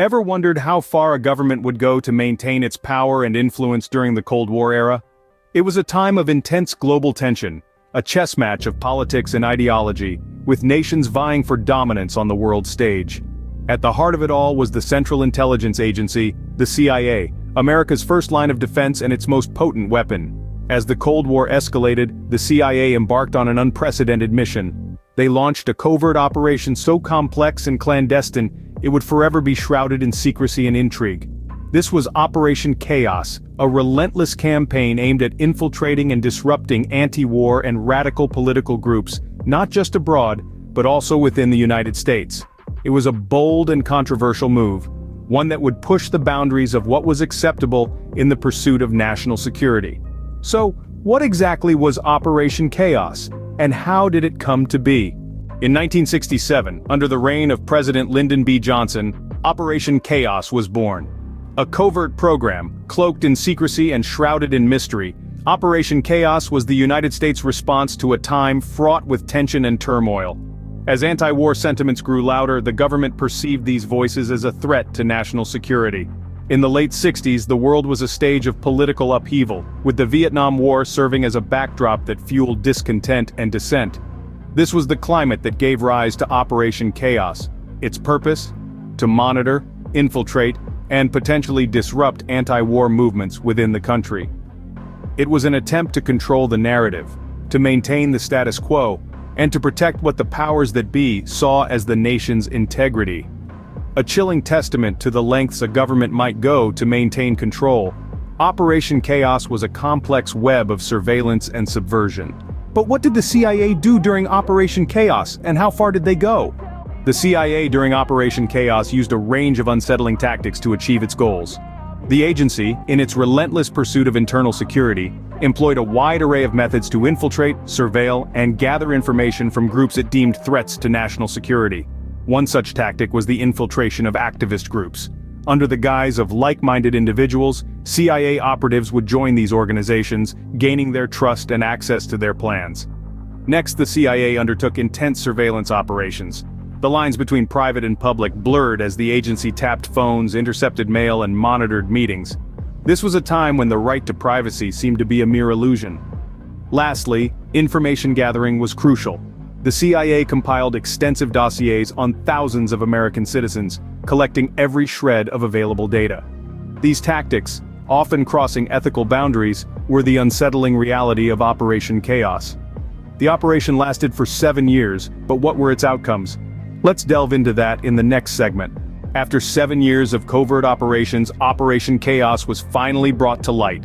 Ever wondered how far a government would go to maintain its power and influence during the Cold War era? It was a time of intense global tension, a chess match of politics and ideology, with nations vying for dominance on the world stage. At the heart of it all was the Central Intelligence Agency, the CIA, America's first line of defense and its most potent weapon. As the Cold War escalated, the CIA embarked on an unprecedented mission. They launched a covert operation so complex and clandestine, it would forever be shrouded in secrecy and intrigue. This was Operation Chaos, a relentless campaign aimed at infiltrating and disrupting anti-war and radical political groups, not just abroad, but also within the United States. It was a bold and controversial move, one that would push the boundaries of what was acceptable in the pursuit of national security. So, what exactly was Operation Chaos, and how did it come to be? In 1967, under the reign of President Lyndon B. Johnson, Operation Chaos was born. A covert program, cloaked in secrecy and shrouded in mystery, Operation Chaos was the United States' response to a time fraught with tension and turmoil. As anti-war sentiments grew louder, the government perceived these voices as a threat to national security. In the late 60s, the world was a stage of political upheaval, with the Vietnam War serving as a backdrop that fueled discontent and dissent. This was the climate that gave rise to Operation Chaos. Its purpose? To monitor, infiltrate, and potentially disrupt anti-war movements within the country. It was an attempt to control the narrative, to maintain the status quo, and to protect what the powers that be saw as the nation's integrity. A chilling testament to the lengths a government might go to maintain control, Operation Chaos was a complex web of surveillance and subversion. But what did the CIA do during Operation Chaos, and how far did they go? The CIA during Operation Chaos used a range of unsettling tactics to achieve its goals. The agency, in its relentless pursuit of internal security, employed a wide array of methods to infiltrate, surveil, and gather information from groups it deemed threats to national security. One such tactic was the infiltration of activist groups. Under the guise of like-minded individuals, CIA operatives would join these organizations, gaining their trust and access to their plans. Next, the CIA undertook intense surveillance operations. The lines between private and public blurred as the agency tapped phones, intercepted mail, and monitored meetings. This was a time when the right to privacy seemed to be a mere illusion. Lastly, information gathering was crucial. The CIA compiled extensive dossiers on thousands of American citizens, collecting every shred of available data. These tactics, often crossing ethical boundaries, were the unsettling reality of Operation Chaos. The operation lasted for 7 years, but what were its outcomes? Let's delve into that in the next segment. After 7 years of covert operations, Operation Chaos was finally brought to light.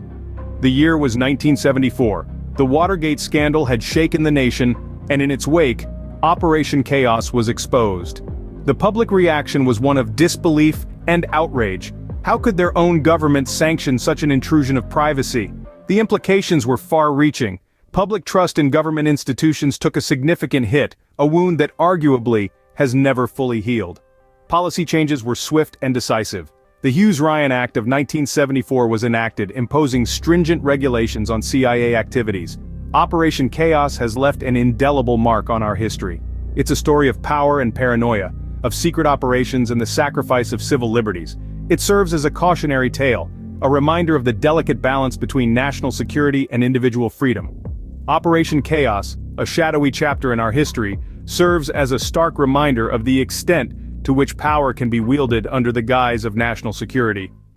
The year was 1974. The Watergate scandal had shaken the nation, and in its wake, Operation Chaos was exposed. The public reaction was one of disbelief and outrage. How could their own government sanction such an intrusion of privacy? The implications were far-reaching. Public trust in government institutions took a significant hit, a wound that arguably has never fully healed. Policy changes were swift and decisive. The Hughes-Ryan Act of 1974 was enacted, imposing stringent regulations on CIA activities. Operation Chaos has left an indelible mark on our history. It's a story of power and paranoia, of secret operations and the sacrifice of civil liberties. It serves as a cautionary tale, a reminder of the delicate balance between national security and individual freedom. Operation Chaos, a shadowy chapter in our history, serves as a stark reminder of the extent to which power can be wielded under the guise of national security.